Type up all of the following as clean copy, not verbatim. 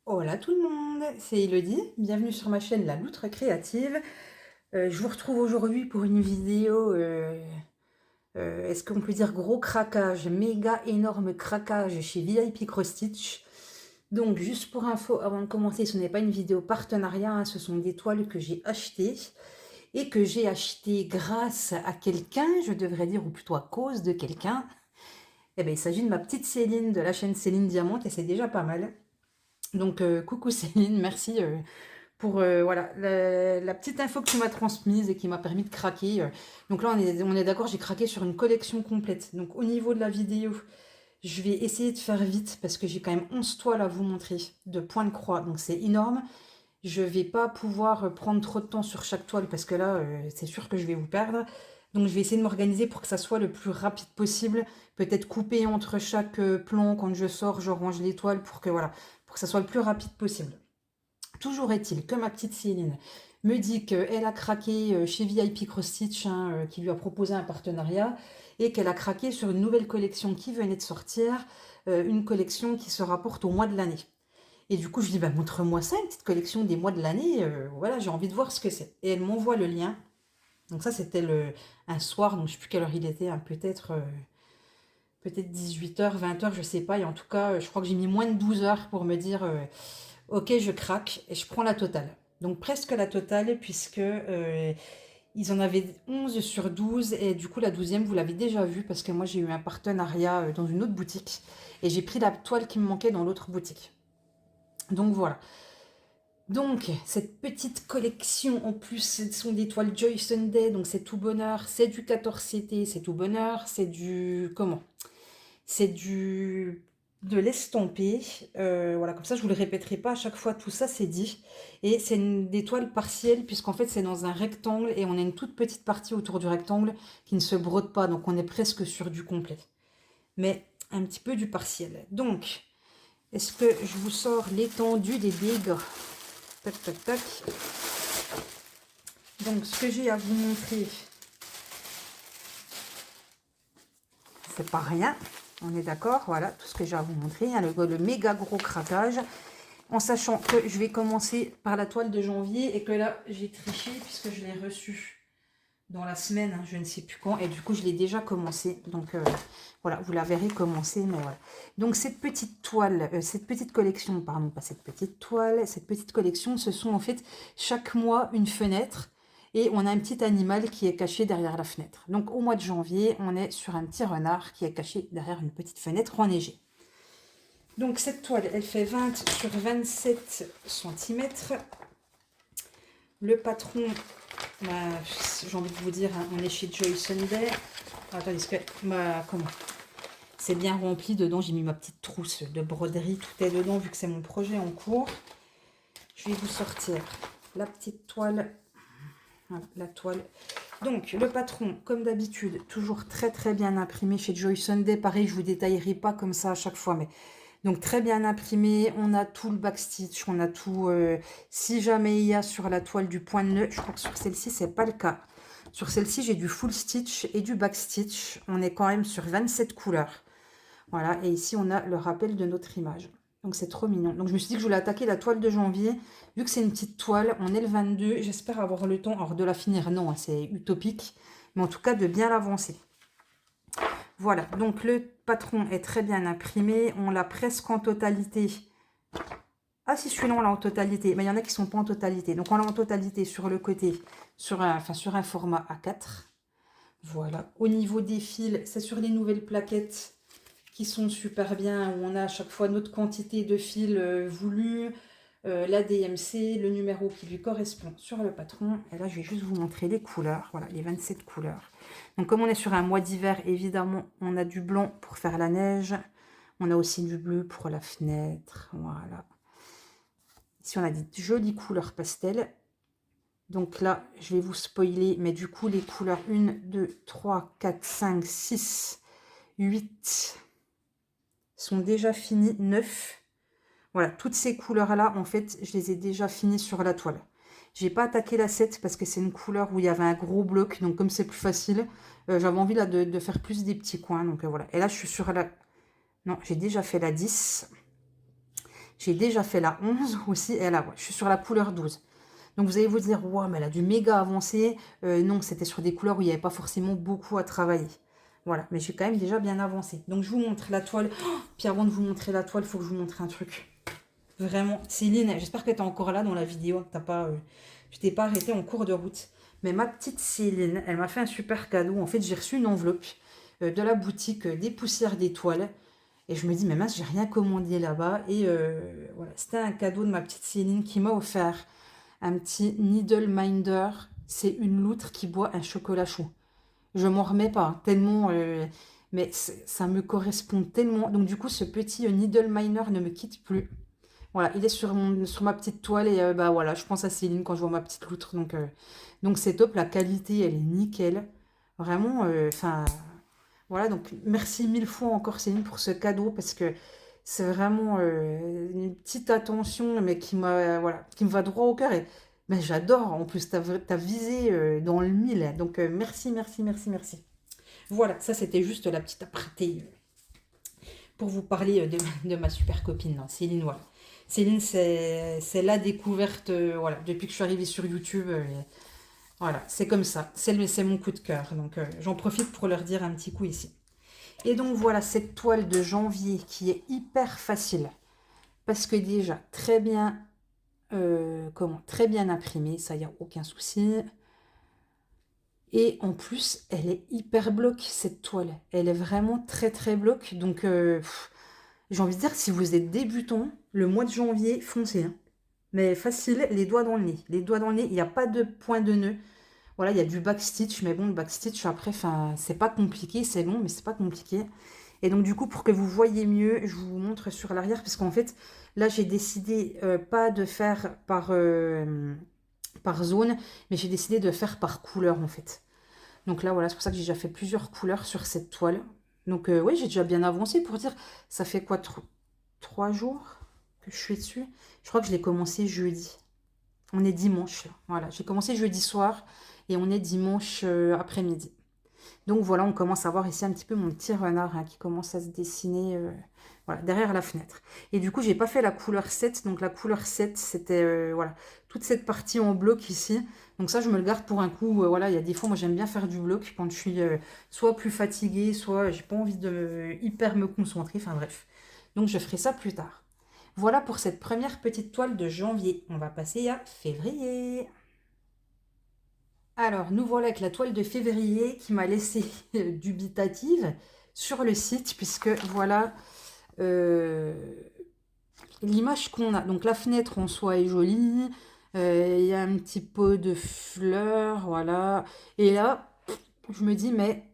Hola tout le monde, c'est Elodie, bienvenue sur ma chaîne La Loutre Créative. Je vous retrouve aujourd'hui pour une vidéo, est-ce qu'on peut dire gros craquage, méga énorme craquage chez VIP Cross Stitch. Donc juste pour info, avant de commencer, ce n'est pas une vidéo partenariat, hein, ce sont des toiles que j'ai achetées et que j'ai achetées grâce à quelqu'un, je devrais dire, ou plutôt à cause de quelqu'un. Eh bien, il s'agit de ma petite Céline de la chaîne Céline Diamante et c'est déjà pas mal. Donc coucou Céline, merci pour voilà, la petite info que tu m'as transmise et qui m'a permis de craquer. Donc là, on est d'accord, j'ai craqué sur une collection complète. Donc au niveau de la vidéo, je vais essayer de faire vite parce que j'ai quand même 11 toiles à vous montrer de point de croix. Donc c'est énorme. Je vais pas pouvoir prendre trop de temps sur chaque toile parce que là, c'est sûr que je vais vous perdre. Donc je vais essayer de m'organiser pour que ça soit le plus rapide possible. Peut-être couper entre chaque plan quand je sors, je range les toiles pour que voilà, pour que ça soit le plus rapide possible. Toujours est-il que ma petite Céline me dit qu'elle a craqué chez VIP Cross Stitch, hein, qui lui a proposé un partenariat, et qu'elle a craqué sur une nouvelle collection qui venait de sortir, une collection qui se rapporte au mois de l'année. Et du coup, je dis, bah, montre-moi ça, une petite collection des mois de l'année, voilà, j'ai envie de voir ce que c'est. Et elle m'envoie le lien. Donc ça, c'était un soir, donc je ne sais plus quelle heure il était, hein, peut-être 18h, 20h, je sais pas. Et en tout cas, je crois que j'ai mis moins de 12 heures pour me dire, ok, je craque et je prends la totale. Donc presque la totale puisque ils en avaient 11 sur 12 et du coup la 12e, vous l'avez déjà vu parce que moi j'ai eu un partenariat dans une autre boutique et j'ai pris la toile qui me manquait dans l'autre boutique. Donc voilà. Donc cette petite collection en plus ce sont des toiles Joy Sunday, donc c'est tout bonheur, c'est du 14CT, c'est tout bonheur, c'est du... comment? C'est du de l'estamper. Voilà, comme ça, je vous le répéterai pas à chaque fois, tout ça, c'est dit. Et c'est des toiles partielles, puisqu'en fait, c'est dans un rectangle et on a une toute petite partie autour du rectangle qui ne se brode pas, donc on est presque sur du complet. Mais un petit peu du partiel. Donc, est-ce que je vous sors l'étendue des dégâts? Tac, tac, tac. Donc, ce que j'ai à vous montrer, c'est pas rien. On est d'accord, voilà, tout ce que j'ai à vous montrer. Hein, le méga gros craquage. En sachant que je vais commencer par la toile de janvier et que là, j'ai triché puisque je l'ai reçue dans la semaine, hein, je ne sais plus quand, et du coup, je l'ai déjà commencé. Donc, voilà, vous la verrez commencer, mais voilà. Donc, cette petite toile, cette petite collection, pardon, pas cette petite toile, cette petite collection, ce sont en fait chaque mois une fenêtre et on a un petit animal qui est caché derrière la fenêtre. Donc, au mois de janvier, on est sur un petit renard qui est caché derrière une petite fenêtre enneigée. Donc cette toile, elle fait 20 sur 27 centimètres. Le patron, bah, j'ai envie de vous dire, hein, on est chez Joy Sunday. Attendez, comment? C'est bien rempli dedans, j'ai mis ma petite trousse de broderie, tout est dedans vu que c'est mon projet en cours. Je vais vous sortir la petite toile. Voilà, la toile. Donc le patron, comme d'habitude, toujours très très bien imprimé chez Joy Sunday. Pareil, je vous détaillerai pas comme ça à chaque fois, mais donc très bien imprimé, on a tout le backstitch, on a tout, si jamais il y a sur la toile du point de nœud, je crois que sur celle-ci c'est pas le cas. Sur celle-ci j'ai du full stitch et du backstitch, on est quand même sur 27 couleurs. Voilà, et ici on a le rappel de notre image. Donc c'est trop mignon. Donc je me suis dit que je voulais attaquer la toile de janvier, vu que c'est une petite toile, on est le 22, j'espère avoir le temps, alors de la finir non, hein, c'est utopique, mais en tout cas de bien l'avancer. Voilà, donc le patron est très bien imprimé. On l'a presque en totalité. Ah si, celui-là, on l'a en totalité. Mais il y en a qui ne sont pas en totalité. Donc on l'a en totalité sur le côté, sur un format A4. Voilà. Au niveau des fils, c'est sur les nouvelles plaquettes qui sont super bien, où on a à chaque fois notre quantité de fils voulus, la DMC, le numéro qui lui correspond sur le patron. Et là, je vais juste vous montrer les couleurs. Voilà, les 27 couleurs. Donc, comme on est sur un mois d'hiver, évidemment, on a du blanc pour faire la neige. On a aussi du bleu pour la fenêtre. Voilà. Ici, on a des jolies couleurs pastel. Donc là, je vais vous spoiler, mais du coup, les couleurs 1, 2, 3, 4, 5, 6, 8 sont déjà finies, 9. Voilà, toutes ces couleurs-là, en fait, je les ai déjà finies sur la toile. J'ai pas attaqué la 7 parce que c'est une couleur où il y avait un gros bloc. Donc, comme c'est plus facile, j'avais envie là de faire plus des petits coins. Donc, voilà. Et là, je suis sur la... Non, j'ai déjà fait la 10. J'ai déjà fait la 11 aussi, et là, ouais, je suis sur la couleur 12. Donc vous allez vous dire, wow, mais elle a du méga avancé. Non, c'était sur des couleurs où il n'y avait pas forcément beaucoup à travailler. Voilà, mais j'ai quand même déjà bien avancé. Donc je vous montre la toile. Oh, puis avant de vous montrer la toile, il faut que je vous montre un truc. Vraiment, Céline, j'espère que tu es encore là dans la vidéo, que tu t'es pas arrêtée en cours de route. Mais ma petite Céline, elle m'a fait un super cadeau. En fait, j'ai reçu une enveloppe de la boutique des poussières d'étoiles. Et je me dis, mais mince, j'ai rien commandé là-bas. Et voilà, c'était un cadeau de ma petite Céline qui m'a offert un petit Needle Minder. C'est une loutre qui boit un chocolat chaud. Je m'en remets pas, hein, tellement... mais ça me correspond tellement. Donc du coup, ce petit Needle Miner ne me quitte plus. Voilà, il est sur ma petite toile et bah voilà, je pense à Céline quand je vois ma petite loutre. Donc c'est top, la qualité, elle est nickel. Vraiment, enfin... voilà, donc merci mille fois encore Céline pour ce cadeau parce que c'est vraiment une petite attention mais voilà, qui me va droit au cœur et mais j'adore. En plus, t'as visé dans le mille. Donc merci, merci, merci, merci. Voilà, ça c'était juste la petite aparté pour vous parler de ma super copine, non, Céline. Voilà. Céline, c'est la découverte voilà, depuis que je suis arrivée sur YouTube. Voilà, c'est comme ça. C'est mon coup de cœur. Donc j'en profite pour leur dire un petit coup ici. Et donc voilà cette toile de janvier qui est hyper facile. Parce que déjà, très bien imprimée, ça, il n'y a aucun souci. Et en plus, elle est hyper bloc, cette toile. Elle est vraiment très très bloc. Donc, j'ai envie de dire, si vous êtes débutant, le mois de janvier, foncez. Hein. Mais facile, les doigts dans le nez. Les doigts dans le nez, il n'y a pas de point de nœud. Voilà, il y a du backstitch, mais bon, le backstitch, après, c'est pas compliqué, c'est long, mais c'est pas compliqué. Et donc, du coup, pour que vous voyez mieux, je vous montre sur l'arrière, parce qu'en fait, là, j'ai décidé pas de faire par zone, mais j'ai décidé de faire par couleur, en fait. Donc là, voilà, c'est pour ça que j'ai déjà fait plusieurs couleurs sur cette toile. Donc, oui, j'ai déjà bien avancé pour dire, ça fait quoi, 3 jours que je suis dessus? Je crois que je l'ai commencé jeudi. On est dimanche, là. Voilà, j'ai commencé jeudi soir et on est dimanche après-midi. Donc voilà, on commence à voir ici un petit peu mon petit renard hein, qui commence à se dessiner voilà, derrière la fenêtre. Et du coup, j'ai pas fait la couleur 7. Donc la couleur 7, c'était voilà, toute cette partie en bloc ici. Donc ça, je me le garde pour un coup. Voilà, il y a des fois, moi j'aime bien faire du bloc quand je suis soit plus fatiguée, soit j'ai pas envie de hyper me concentrer. Enfin bref. Donc je ferai ça plus tard. Voilà pour cette première petite toile de janvier. On va passer à février. Alors, nous voilà avec la toile de février qui m'a laissé dubitative sur le site, puisque voilà euh, l'image qu'on a. Donc, la fenêtre en soi est jolie, il y a un petit pot de fleurs, voilà. Et là, je me dis, mais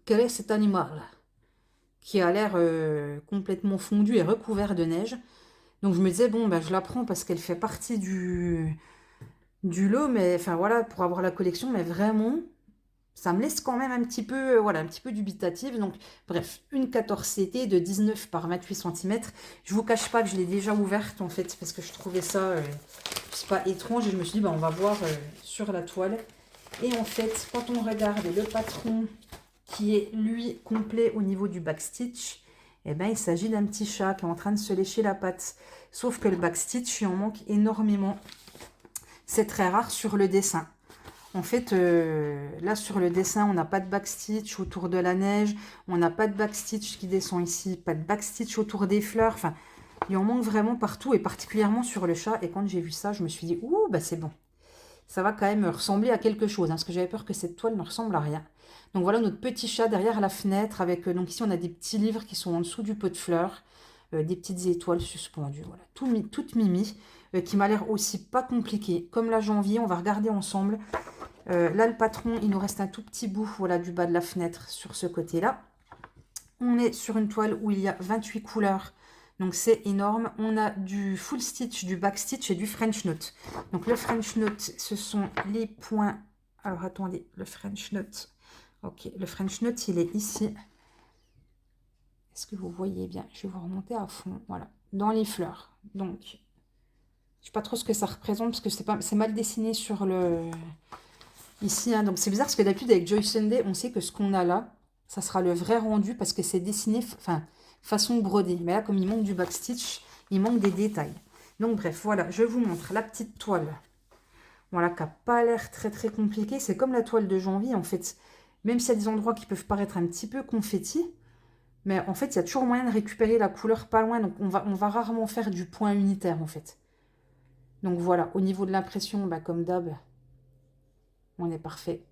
quel est cet animal qui a l'air complètement fondu et recouvert de neige? Donc, je me disais, bon, bah, je la prends parce qu'elle fait partie du lot, mais enfin voilà, pour avoir la collection, mais vraiment, ça me laisse quand même un petit peu, voilà, un petit peu dubitative. Donc, bref, une 14 CT de 19 par 28 cm. Je vous cache pas que je l'ai déjà ouverte en fait, parce que je trouvais ça, je sais pas, étrange. Et je me suis dit, bah, on va voir sur la toile. Et en fait, quand on regarde le patron qui est lui complet au niveau du backstitch, eh ben, il s'agit d'un petit chat qui est en train de se lécher la patte. Sauf que le backstitch, il en manque énormément. C'est très rare sur le dessin. En fait, là sur le dessin, on n'a pas de backstitch autour de la neige, on n'a pas de backstitch qui descend ici, pas de backstitch autour des fleurs. Enfin, il en manque vraiment partout et particulièrement sur le chat. Et quand j'ai vu ça, je me suis dit, ouh, bah c'est bon. Ça va quand même ressembler à quelque chose, hein, parce que j'avais peur que cette toile ne ressemble à rien. Donc voilà notre petit chat derrière la fenêtre. Avec donc ici, on a des petits livres qui sont en dessous du pot de fleurs. Des petites étoiles suspendues. Voilà, toute mimi, qui m'a l'air aussi pas compliqué. Comme la janvier, on va regarder ensemble. Là, le patron, il nous reste un tout petit bout voilà, du bas de la fenêtre sur ce côté-là. On est sur une toile où il y a 28 couleurs. Donc, c'est énorme. On a du full stitch, du back stitch et du French knot. Donc, le French knot, ce sont les points... Alors, attendez, le French knot. Ok, le French knot, il est ici. Est-ce que vous voyez bien? Je vais vous remonter à fond. Voilà, dans les fleurs. Donc, je ne sais pas trop ce que ça représente parce que c'est mal dessiné sur le... Ici, hein. Donc c'est bizarre parce que d'habitude avec Joy Sunday, on sait que ce qu'on a là, ça sera le vrai rendu parce que c'est dessiné façon brodée. Mais là, comme il manque du backstitch, Il manque des détails. Donc bref, voilà, je vous montre la petite toile. Voilà, qui n'a pas l'air très très compliquée. C'est comme la toile de janvier, en fait. Même s'il y a des endroits qui peuvent paraître un petit peu confetti, mais en fait, il y a toujours moyen de récupérer la couleur pas loin. Donc on va rarement faire du point unitaire, en fait. Donc voilà, au niveau de l'impression, bah, comme d'hab, on est parfait.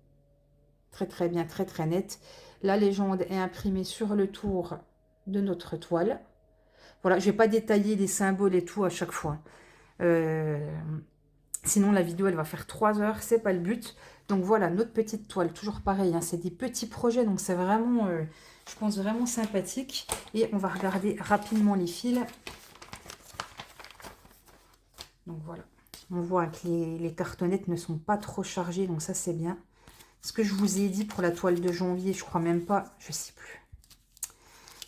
Très très bien, très très net. La légende est imprimée sur le tour de notre toile. Voilà, je ne vais pas détailler les symboles et tout à chaque fois. Sinon, la vidéo, elle va faire 3 heures. C'est pas le but. Donc voilà, notre petite toile. Toujours pareil, hein, c'est des petits projets. Donc c'est vraiment, je pense, vraiment sympathique. Et on va regarder rapidement les fils. Donc voilà. On voit que les cartonnettes ne sont pas trop chargées. Donc ça, c'est bien. Ce que je vous ai dit pour la toile de janvier, je crois même pas. Je sais plus.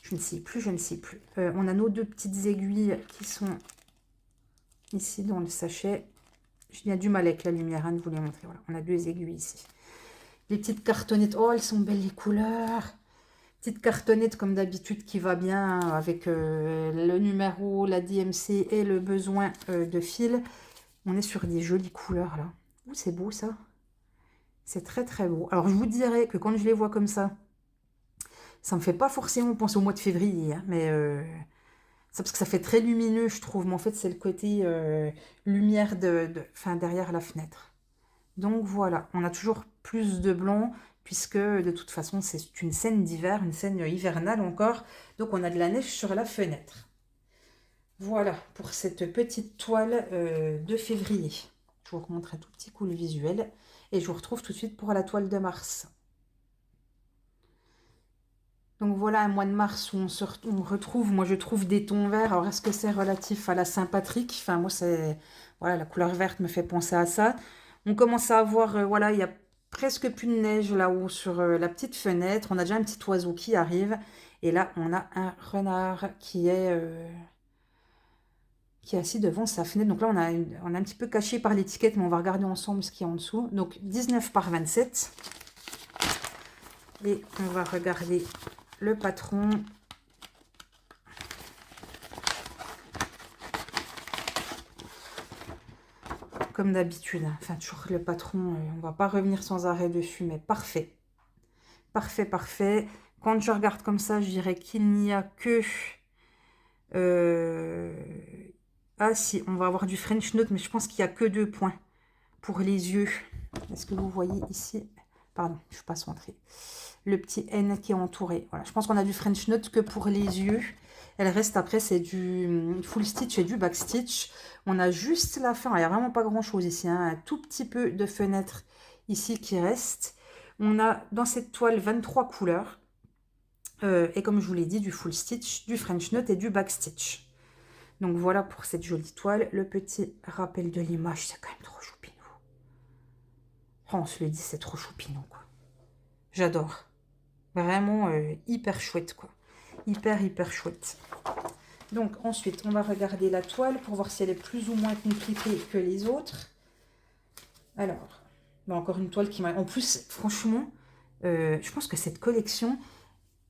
Je ne sais plus, je ne sais plus. On a nos 2 petites aiguilles qui sont ici dans le sachet. Il y a du mal avec la lumière, hein, de vous les montrer. Voilà, on a 2 aiguilles ici. Les petites cartonnettes. Oh, elles sont belles les couleurs. Petite cartonnette comme d'habitude qui va bien avec le numéro, la DMC et le besoin de fil. On est sur des jolies couleurs là. Ouh, c'est beau ça. C'est très très beau. Alors je vous dirais que quand je les vois comme ça me fait pas forcément penser au mois de février, hein, mais c'est parce que ça fait très lumineux, je trouve. Mais en fait, c'est le côté lumière enfin, derrière la fenêtre. Donc voilà, on a toujours plus de blanc, puisque de toute façon, c'est une scène d'hiver, une scène hivernale encore. Donc on a de la neige sur la fenêtre. Voilà pour cette petite toile de février. Je vous remontre un tout petit coup le visuel. Et je vous retrouve tout de suite pour la toile de mars. Donc voilà un mois de mars où on retrouve, moi je trouve des tons verts. Alors est-ce que c'est relatif à la Saint-Patrick? Enfin moi c'est, voilà, la couleur verte me fait penser à ça. On commence à avoir, voilà, il y a presque plus de neige là-haut sur la petite fenêtre. On a déjà un petit oiseau qui arrive. Et là on a un renard qui est assis devant sa fenêtre. Donc là on a un petit peu caché par l'étiquette, mais on va regarder ensemble ce qu'il y a en dessous. Donc 19 par 27. Et on va regarder le patron. Comme d'habitude, enfin toujours le patron, on va pas revenir sans arrêt dessus, mais parfait. Parfait, parfait. Quand je regarde comme ça, je dirais qu'il n'y a que... Ah si, on va avoir du French Note, mais je pense qu'il n'y a que 2 points pour les yeux. Est-ce que vous voyez ici? Pardon, je ne suis pas centrée. Le petit N qui est entouré. Voilà, je pense qu'on a du French Note que pour les yeux. Elle reste après, c'est du full stitch et du back stitch. On a juste la fin, il n'y a vraiment pas grand chose ici, hein, un tout petit peu de fenêtre ici qui reste. On a dans cette toile 23 couleurs. Et comme je vous l'ai dit, du full stitch, du French Note et du back stitch. Donc voilà pour cette jolie toile. Le petit rappel de l'image, c'est quand même trop choupinou. Oh, on se le dit, c'est trop choupinou, quoi. J'adore. Vraiment hyper chouette, quoi. Hyper, hyper chouette. Donc ensuite, on va regarder la toile pour voir si elle est plus ou moins compliquée que les autres. Alors, bah encore une toile qui m'a... En plus, franchement, je pense que cette collection,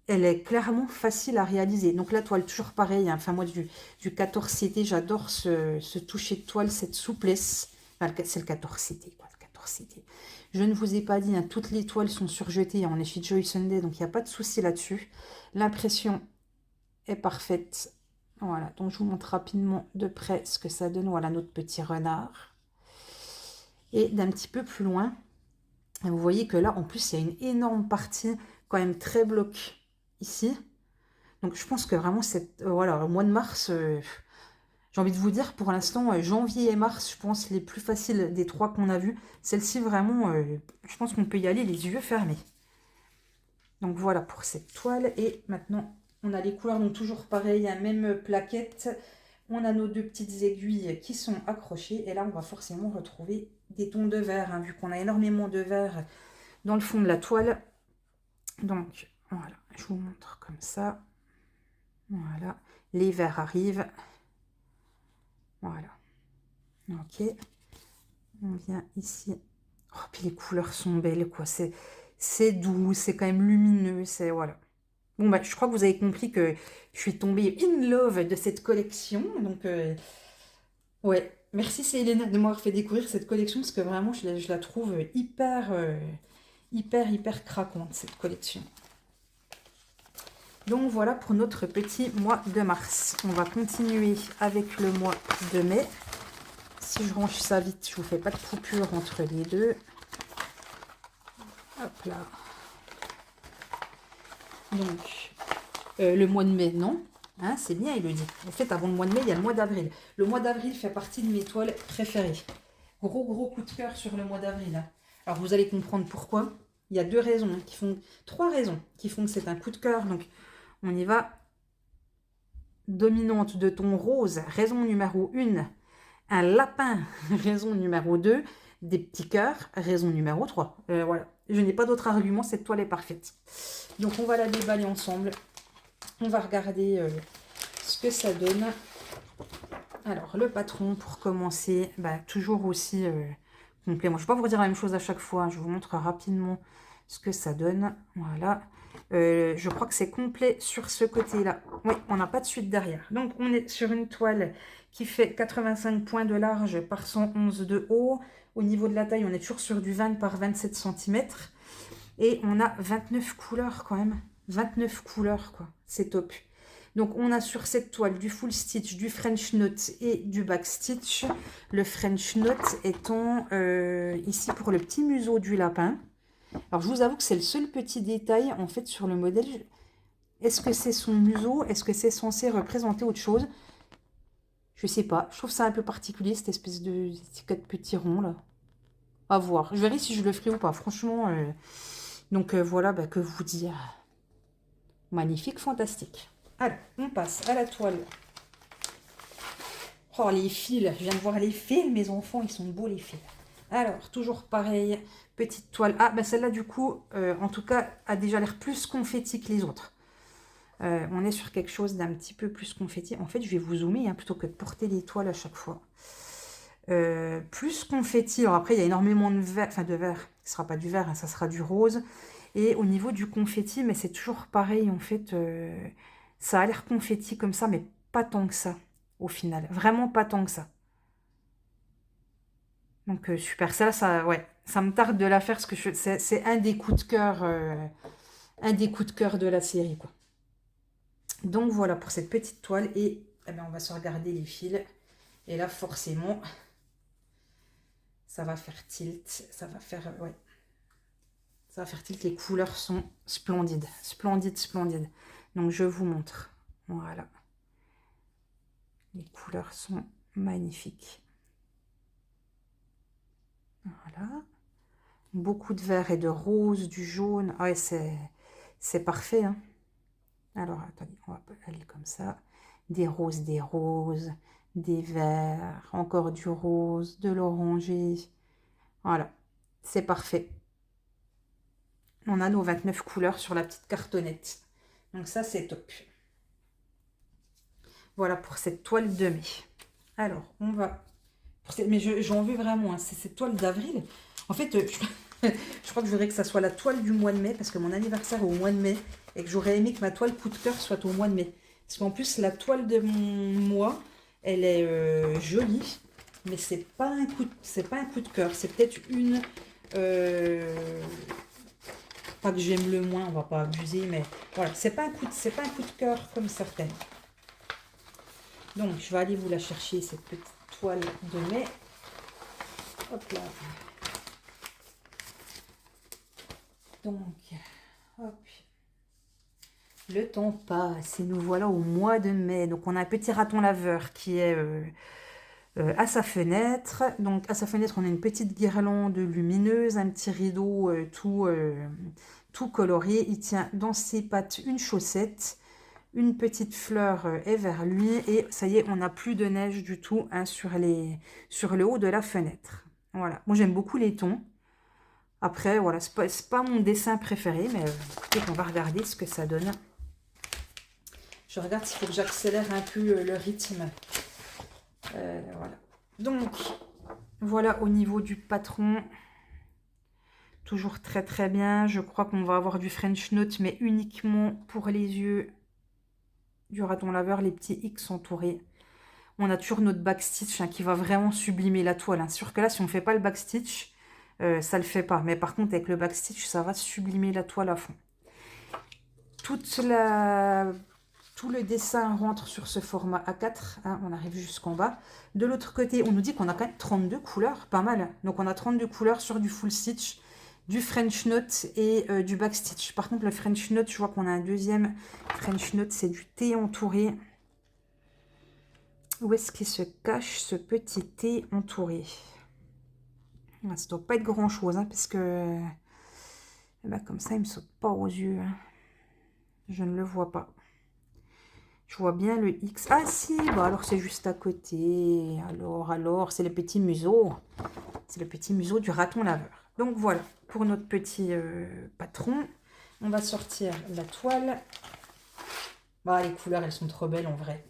elle est clairement facile à réaliser. Donc la toile, toujours pareil, hein. Enfin moi, du 14CT, j'adore ce toucher de toile, cette souplesse. Enfin, c'est le 14CT, quoi, le 14CT. Je ne vous ai pas dit, hein, toutes les toiles sont surjetées en effet Joy Sunday, donc il n'y a pas de souci là-dessus. L'impression est parfaite. Voilà, donc je vous montre rapidement de près ce que ça donne. Voilà notre petit renard. Et d'un petit peu plus loin, vous voyez que là, en plus, il y a une énorme partie quand même très bloc ici. Donc je pense que vraiment, voilà, le mois de mars, j'ai envie de vous dire, pour l'instant, janvier et mars, je pense, les plus faciles des 3 qu'on a vus. Celle-ci, vraiment, je pense qu'on peut y aller les yeux fermés. Donc voilà pour cette toile. Et maintenant, on a les couleurs, donc toujours pareil, hein, même plaquette. On a nos 2 petites aiguilles qui sont accrochées. Et là, on va forcément retrouver des tons de vert, hein, vu qu'on a énormément de vert dans le fond de la toile. Donc, voilà, je vous montre comme ça. Voilà, les verts arrivent. Voilà. Ok. On vient ici. Oh, puis les couleurs sont belles, quoi. C'est doux, c'est quand même lumineux, c'est... Voilà. Bon, bah, je crois que vous avez compris que je suis tombée in love de cette collection. Donc, ouais, merci Céline de m'avoir fait découvrir cette collection parce que vraiment, je la trouve hyper craquante, cette collection. Donc, voilà pour notre petit mois de mars. On va continuer avec le mois de mai. Si je range ça vite, je vous fais pas de coupure entre les deux. Hop là. Donc, le mois de mai, non. Hein, c'est bien, il le dit. En fait, avant le mois de mai, il y a le mois d'avril. Le mois d'avril fait partie de mes toiles préférées. Gros coup de cœur sur le mois d'avril. Hein. Alors, vous allez comprendre pourquoi. Il y a trois raisons qui font que c'est un coup de cœur. Donc, on y va. Dominante de ton rose, raison numéro 1. Un lapin, raison numéro 2. Des petits cœurs, raison numéro 3. Voilà. Je n'ai pas d'autre argument, cette toile est parfaite. Donc, on va la déballer ensemble. On va regarder ce que ça donne. Alors, le patron, pour commencer, bah, toujours aussi complet. Moi, je ne vais pas vous redire la même chose à chaque fois. Je vous montre rapidement ce que ça donne. Voilà. Je crois que c'est complet sur ce côté-là. Oui, on n'a pas de suite derrière. Donc, on est sur une toile qui fait 85 points de large par 111 de haut. Au niveau de la taille, on est toujours sur du 20 par 27 cm. Et on a 29 couleurs quand même. 29 couleurs, quoi. C'est top. Donc, on a sur cette toile du full stitch, du French knot et du back stitch. Le French knot étant ici pour le petit museau du lapin. Alors, je vous avoue que c'est le seul petit détail, en fait, sur le modèle. Est-ce que c'est son museau? Est-ce que c'est censé représenter autre chose? Je sais pas. Je trouve ça un peu particulier, cette espèce de petit rond, là. À voir. Je verrai si je le ferai ou pas. Franchement, donc voilà, bah, que vous dire. Magnifique, fantastique. Alors, on passe à la toile. Oh, les fils. Je viens de voir les fils, mes enfants, ils sont beaux, les fils. Alors, toujours pareil, petite toile. Ah, bah celle-là, du coup, en tout cas, a déjà l'air plus confetti que les autres. On est sur quelque chose d'un petit peu plus confetti. En fait, je vais vous zoomer, hein, plutôt que de porter les toiles à chaque fois. Plus confetti. Alors après, il y a énormément de vert. Enfin, de vert. Ce ne sera pas du vert, hein, ça sera du rose. Et au niveau du confetti, mais c'est toujours pareil, en fait. Ça a l'air confetti comme ça, mais pas tant que ça, au final. Vraiment pas tant que ça. Donc, super. Ça, ouais, ça me tarde de la faire, parce que c'est un des coups de cœur, de la série, quoi. Donc, voilà pour cette petite toile. Et eh ben, on va se regarder les fils. Et là, forcément, ça va faire tilt. Ça va faire, ouais. Ça va faire tilt. Les couleurs sont splendides. Splendides. Donc, je vous montre. Voilà. Les couleurs sont magnifiques. Voilà. Beaucoup de vert et de rose, du jaune. Ah ouais, c'est parfait. Hein. Alors, attendez, on va aller comme ça. Des roses, des verts, encore du rose, de l'orangé. Voilà, c'est parfait. On a nos 29 couleurs sur la petite cartonnette. Donc ça, c'est top. Voilà pour cette toile de mai. Alors, on va... Mais j'en veux vraiment, hein, c'est cette toile d'avril. En fait, je crois que je voudrais que ça soit la toile du mois de mai, parce que mon anniversaire est au mois de mai, et que j'aurais aimé que ma toile coup de cœur soit au mois de mai. Parce qu'en plus, la toile de mon mois, elle est jolie, mais c'est pas un coup de cœur. C'est peut-être une... pas que j'aime le moins, on va pas abuser, mais voilà, c'est pas un coup de cœur comme certaines. Donc, je vais aller vous la chercher, cette petite toile de mai. Hop là. Donc, hop. Le temps passe et nous voilà au mois de mai. Donc, on a un petit raton laveur qui est à sa fenêtre. Donc, à sa fenêtre, on a une petite guirlande lumineuse, un petit rideau tout coloré. Il tient dans ses pattes une chaussette. Une petite fleur est vers lui. Et ça y est, on n'a plus de neige du tout, hein, sur le haut de la fenêtre. Voilà. Moi, j'aime beaucoup les tons. Après, voilà, c'est pas mon dessin préféré, mais écoutez, on va regarder ce que ça donne. Je regarde s'il faut que j'accélère un peu le rythme. Voilà. Donc, voilà au niveau du patron. Toujours très très bien. Je crois qu'on va avoir du French Note, mais uniquement pour les yeux du raton laveur, les petits X entourés. On a toujours notre backstitch qui va vraiment sublimer la toile. C'est sûr que là, si on ne fait pas le backstitch, ça ne le fait pas. Mais par contre, avec le backstitch, ça va sublimer la toile à fond. Tout le dessin rentre sur ce format A4. On arrive jusqu'en bas. De l'autre côté, on nous dit qu'on a quand même 32 couleurs. Pas mal. Donc, on a 32 couleurs sur du full stitch, du French Note et du backstitch. Par contre, le French Note, je vois qu'on a un deuxième French Note. C'est du thé entouré. Où est-ce qu'il se cache ce petit thé entouré? Ça ne doit pas être grand chose, parce que comme ça, il ne me saute pas aux yeux. Je ne le vois pas. Je vois bien le X. Ah si, bah alors c'est juste à côté. Alors, c'est le petit museau. C'est le petit museau du raton laveur. Donc voilà, pour notre petit patron. On va sortir la toile. Bah, les couleurs, elles sont trop belles en vrai.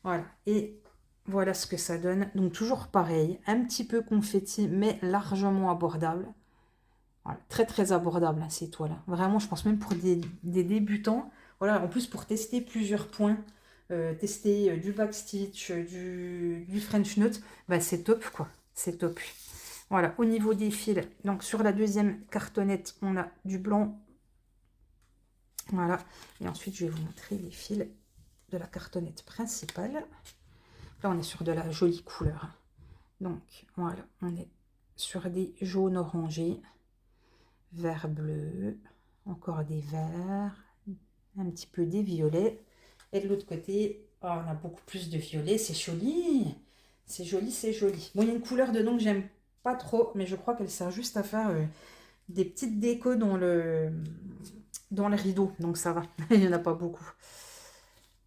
Voilà, et voilà ce que ça donne. Donc toujours pareil, un petit peu confetti, mais largement abordable. Voilà, très très abordable ces toiles. Vraiment, je pense même pour des débutants. Voilà, en plus pour tester plusieurs points, tester du backstitch, du French Note, c'est top quoi. C'est top. Voilà, au niveau des fils, donc sur la deuxième cartonnette, on a du blanc. Voilà, et ensuite je vais vous montrer les fils de la cartonnette principale. Là, on est sur de la jolie couleur. Donc, voilà, on est sur des jaunes orangés, vert bleu, encore des verts, un petit peu des violets. Et de l'autre côté, on a beaucoup plus de violets. C'est joli. C'est joli, c'est joli. Bon, il y a une couleur dedans que j'aime pas trop, mais je crois qu'elle sert juste à faire des petites décos dans le rideau. Donc, ça va. Il n'y en a pas beaucoup.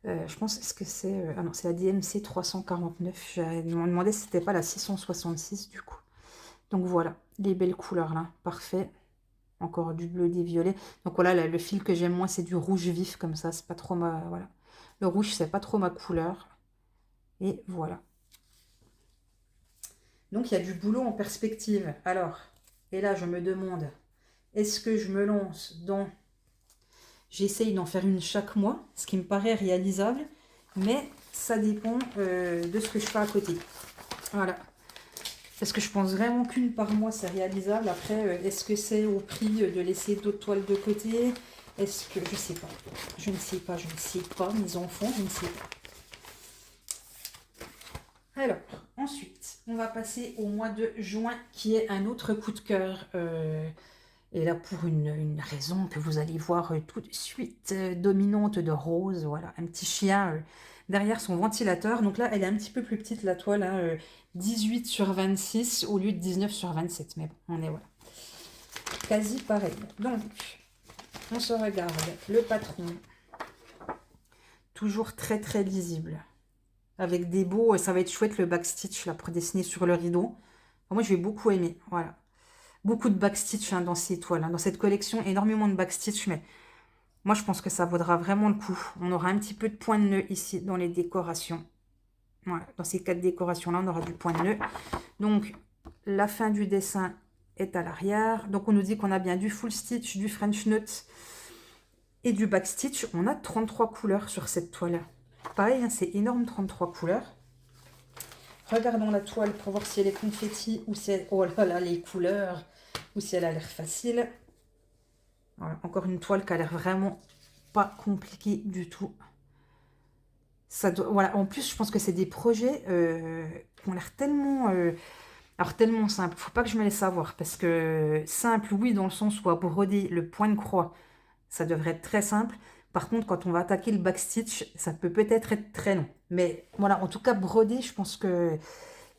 Je pense, est-ce que c'est... ah non, c'est la DMC 349. J'avais demandé si c'était pas la 666 du coup. Donc voilà, les belles couleurs là, parfait. Encore du bleu, des violets. Donc voilà, le fil que j'aime moins, c'est du rouge vif comme ça. C'est pas trop ma... Voilà. Le rouge, c'est pas trop ma couleur. Et voilà. Donc il y a du boulot en perspective. Alors, et là je me demande, est-ce que je me lance dans... J'essaye d'en faire une chaque mois, ce qui me paraît réalisable, mais ça dépend de ce que je fais à côté. Voilà. Parce que je pense vraiment qu'une par mois, c'est réalisable. Après, est-ce que c'est au prix de laisser d'autres toiles de côté? Est-ce que... Je sais pas. Je ne sais pas, je ne sais pas. Mes enfants, je ne sais pas. Alors, ensuite, on va passer au mois de juin, qui est un autre coup de cœur. Et là, pour une raison que vous allez voir tout de suite, dominante de rose, voilà, un petit chien derrière son ventilateur. Donc là, elle est un petit peu plus petite, la toile, 18 sur 26 au lieu de 19 sur 27. Mais bon, on est voilà, quasi pareil. Donc, on se regarde le patron, toujours très très lisible, avec des beaux, ça va être chouette le backstitch là pour dessiner sur le rideau. Moi, je vais beaucoup aimer, voilà. Beaucoup de backstitch dans ces toiles, dans cette collection, énormément de backstitch, mais moi je pense que ça vaudra vraiment le coup. On aura un petit peu de point de nœud ici dans les décorations. Voilà, dans ces 4 décorations là, on aura du point de nœud. Donc la fin du dessin est à l'arrière. Donc on nous dit qu'on a bien du full stitch, du French Note et du backstitch. On a 33 couleurs sur cette toile. Pareil, c'est énorme, 33 couleurs. Regardons la toile pour voir si elle est confetti ou si elle... Oh là là, les couleurs, ou si elle a l'air facile. Voilà, encore une toile qui a l'air vraiment pas compliquée du tout. Ça doit... Voilà, en plus, je pense que c'est des projets qui ont l'air tellement... alors, tellement simple. Faut pas que je me laisse avoir. Parce que simple, oui, dans le sens où à broder le point de croix, ça devrait être très simple. Par contre, quand on va attaquer le backstitch, ça peut peut-être être très long. Mais voilà, en tout cas, broder, je pense que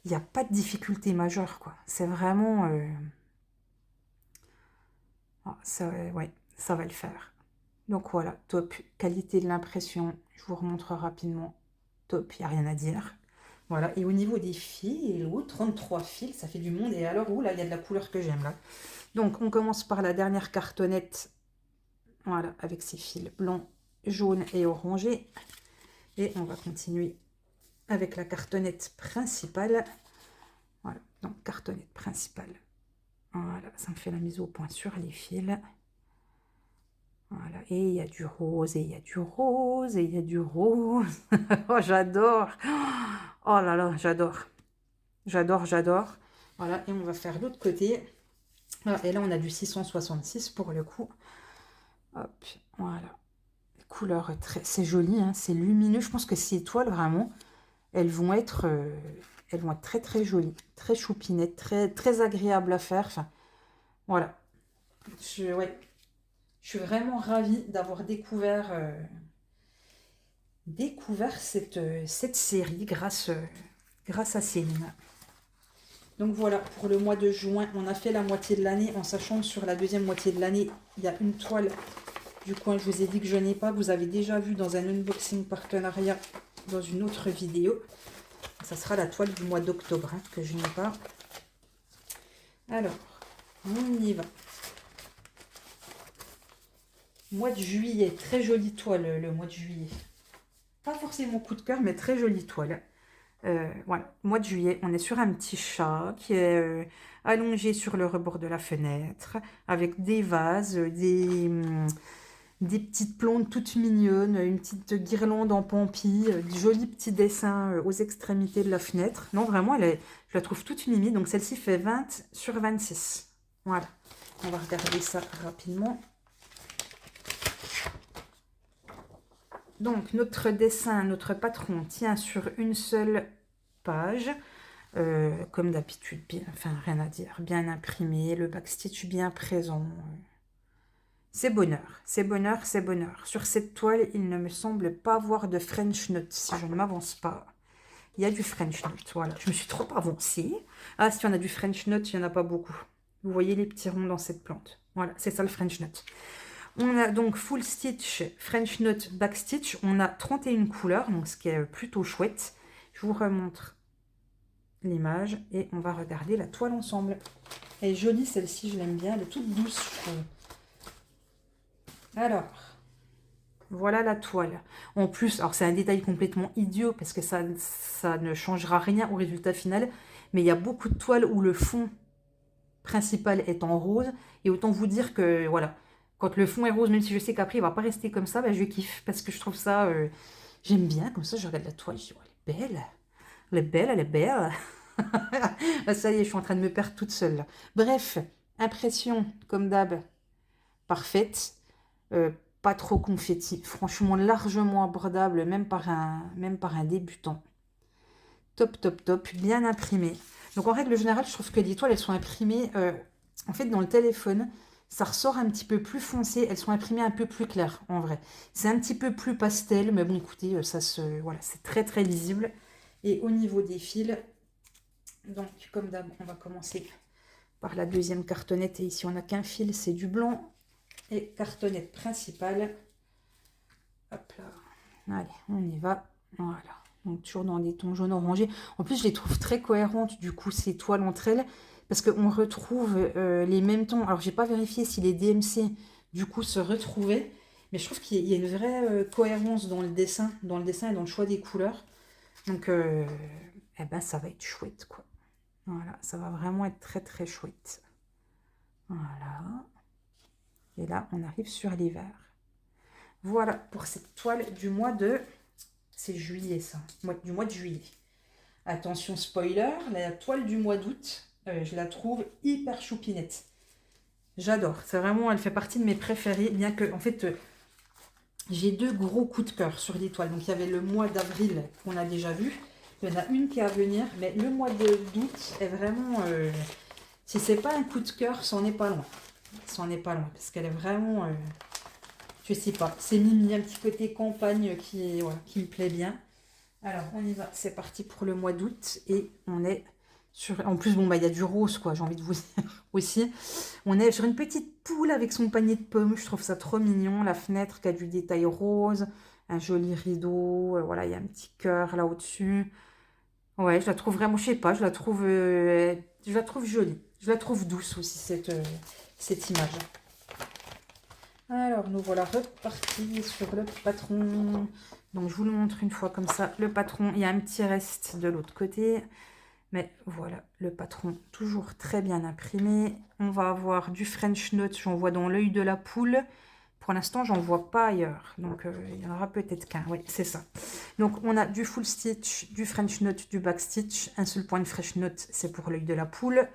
il n'y a pas de difficulté majeure, quoi. C'est vraiment... ah, ça, ouais, ça va le faire. Donc voilà, top. Qualité de l'impression, je vous remontre rapidement. Top, il n'y a rien à dire. Voilà, et au niveau des fils, 33 fils, ça fait du monde. Et alors, là, il y a de la couleur que j'aime, là. Donc, on commence par la dernière cartonnette. Voilà, avec ses fils blancs, jaunes et orangés. Et on va continuer avec la cartonnette principale. Voilà, donc cartonnette principale. Voilà, ça me fait la mise au point sur les fils. Voilà, et il y a du rose, et il y a du rose, et il y a du rose. Oh, j'adore. Oh là là, j'adore. J'adore, j'adore. Voilà, et on va faire l'autre côté. Voilà, et là, on a du 666 pour le coup. Hop, voilà. Couleur très... C'est joli, hein, c'est lumineux. Je pense que ces toiles, vraiment, elles vont être très, très jolies. Très choupinettes, très, très agréables à faire. Enfin, voilà. Ouais, je suis vraiment ravie d'avoir découvert cette série grâce à Céline. Donc voilà, pour le mois de juin, on a fait la moitié de l'année, en sachant que sur la deuxième moitié de l'année, il y a une toile du coin, je vous ai dit que je n'ai pas. Vous avez déjà vu dans un unboxing partenariat dans une autre vidéo. Ça sera la toile du mois d'octobre hein, que je n'ai pas. Alors, on y va. Mois de juillet, très jolie toile le mois de juillet. Pas forcément coup de cœur, mais très jolie toile. Voilà, mois de juillet, on est sur un petit chat qui est allongé sur le rebord de la fenêtre, avec des vases, des petites plantes toutes mignonnes, une petite guirlande en pampi, des jolis petits dessins aux extrémités de la fenêtre. Non, vraiment, je la trouve toute mimi. Donc celle-ci fait 20 sur 26. Voilà, on va regarder ça rapidement. Donc notre dessin, notre patron tient sur une seule page. Comme d'habitude, enfin rien à dire, bien imprimé, le backstitch bien présent. C'est bonheur, c'est bonheur, c'est bonheur. Sur cette toile, il ne me semble pas avoir de French note, si je ne m'avance pas. Il y a du French note, voilà. Je me suis trop avancée. Ah, si on a du French note, il n'y en a pas beaucoup. Vous voyez les petits ronds dans cette plante. Voilà, c'est ça le French note. On a donc full stitch, French note, backstitch. On a 31 couleurs, donc ce qui est plutôt chouette. Je vous remontre l'image et on va regarder la toile ensemble. Elle est jolie celle-ci, je l'aime bien, elle est toute douce je trouve. Alors, voilà la toile. En plus, alors c'est un détail complètement idiot parce que ça ne changera rien au résultat final, mais il y a beaucoup de toiles où le fond principal est en rose et autant vous dire que voilà, quand le fond est rose, même si je sais qu'après il va pas rester comme ça, ben, je kiffe parce que je trouve ça, j'aime bien, comme ça je regarde la toile, je dis, oh, elle est belle, elle est belle, elle est belle. Ah, ça y est, je suis en train de me perdre toute seule. Là. Bref, impression, comme d'hab, parfaite. Pas trop confetti. Franchement, largement abordable, même par un débutant. Top, top, top. Bien imprimé. Donc, en règle générale, je trouve que les toiles, elles sont imprimées... en fait, dans le téléphone, ça ressort un petit peu plus foncé. Elles sont imprimées un peu plus claires, en vrai. C'est un petit peu plus pastel, mais bon, écoutez, voilà, c'est très, très lisible. Et au niveau des fils... Donc, comme d'hab, on va commencer par la deuxième cartonnette. Et ici, on n'a qu'un fil, c'est du blanc. Et cartonnette principale. Hop là. Allez, on y va. Voilà. Donc, toujours dans des tons jaune orangé. En plus, je les trouve très cohérentes, du coup, ces toiles entre elles. Parce qu'on retrouve les mêmes tons. Alors, j'ai pas vérifié si les DMC, du coup, se retrouvaient. Mais je trouve qu'il y a une vraie cohérence dans le dessin et dans le choix des couleurs. Donc, eh ben, ça va être chouette, quoi. Voilà, ça va vraiment être très très chouette. Voilà. Et là, on arrive sur l'hiver. Voilà pour cette toile du mois de... C'est juillet ça, du mois de juillet. Attention spoiler, la toile du mois d'août, je la trouve hyper choupinette. J'adore, c'est vraiment, elle fait partie de mes préférées, bien que, en fait, j'ai deux gros coups de cœur sur les toiles. Donc il y avait le mois d'avril qu'on a déjà vu. Il y en a une qui est à venir, mais le mois d'août est vraiment... si c'est pas un coup de cœur, c'en est pas loin. C'en est pas loin, parce qu'elle est vraiment... je sais pas, c'est mimi, un petit côté campagne qui me plaît bien. Alors, on y va, c'est parti pour le mois d'août. Et on est sur... En plus, bon, bah, il y a du rose, quoi, j'ai envie de vous dire aussi. On est sur une petite poule avec son panier de pommes. Je trouve ça trop mignon. La fenêtre qui a du détail rose. Un joli rideau. Voilà, il y a un petit cœur là au-dessus. Ouais, je la trouve vraiment, je sais pas, je la trouve jolie. Je la trouve douce aussi, cette image. Alors, nous voilà repartis sur le patron. Donc, je vous le montre une fois comme ça. Le patron, il y a un petit reste de l'autre côté. Mais voilà, le patron toujours très bien imprimé. On va avoir du French Note, j'en vois dans l'œil de la poule. Pour l'instant, j'en vois pas ailleurs. Donc, il y en aura peut-être qu'un. Oui, c'est ça. Donc, on a du full stitch, du French Note, du back stitch. Un seul point de French Note, c'est pour l'œil de la poule.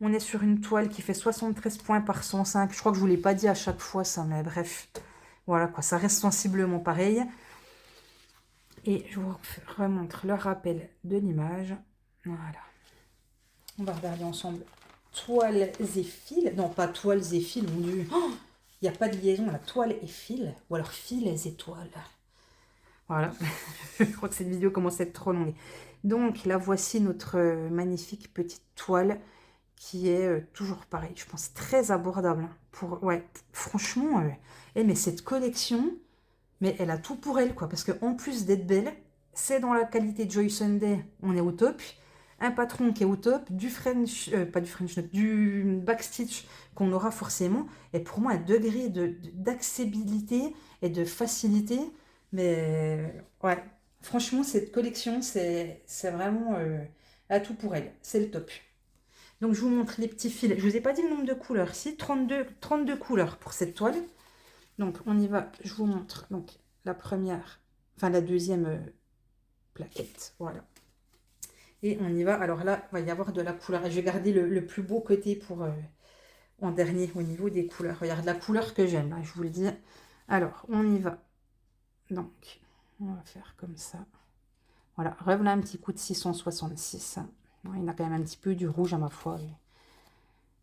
On est sur une toile qui fait 73 points par 105. Je crois que je ne vous l'ai pas dit à chaque fois, ça, mais bref. Voilà, quoi. Ça reste sensiblement pareil. Et je vous remontre le rappel de l'image. Voilà. On va regarder ensemble toiles et fils. Non, pas toiles et fils, mon Dieu. Oh, il n'y a pas de liaison, la toile et fil. Ou alors fils et toiles. Voilà. Je crois que cette vidéo commence à être trop longue. Donc, là, voici notre magnifique petite toile qui est toujours pareil. Je pense très abordable. Pour, ouais, franchement, mais cette collection, mais elle a tout pour elle, quoi. Parce qu'en plus d'être belle, c'est dans la qualité de Joy Sunday, on est au top. Un patron qui est au top, du French, pas du French Note, du backstitch qu'on aura forcément. Et pour moi, un degré d'accessibilité et de facilité. Mais ouais, franchement, cette collection, c'est vraiment à tout pour elle. C'est le top. Donc, je vous montre les petits fils. Je ne vous ai pas dit le nombre de couleurs. Si, 32 couleurs pour cette toile. Donc, on y va. Je vous montre. Donc, la première, enfin la deuxième plaquette. Voilà. Et on y va. Alors là, il va y avoir de la couleur. Et je vais garder le plus beau côté pour en dernier au niveau des couleurs. Regarde la couleur que j'aime, hein, je vous le dis. Alors, on y va. Donc, on va faire comme ça. Voilà. Revenez un petit coup de 666. Il y en a quand même un petit peu du rouge à ma foi.